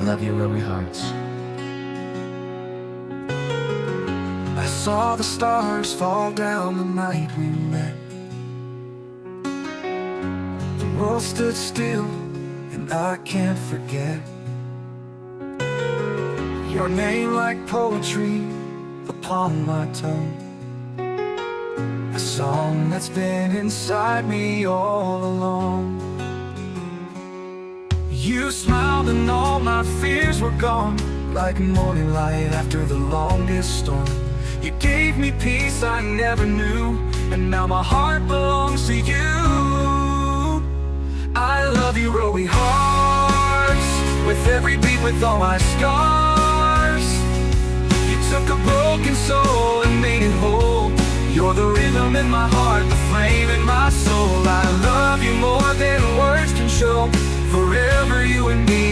love you, Rowie Hearts. I saw the stars fall down the night we met. The world stood still, and I can't forget your name like poetry upon my tongue. A song that's been inside me all along. You smiled and all my fears were gone, like morning light after the longest storm. You gave me peace I never knew, and now my heart belongs to you. I love you, Rowie Hearts, with every beat, with all my scars. You took a broken soul and made it whole. You're the rhythm in my heart, the flame in my soul. I love you more than words can show. Forever you and me,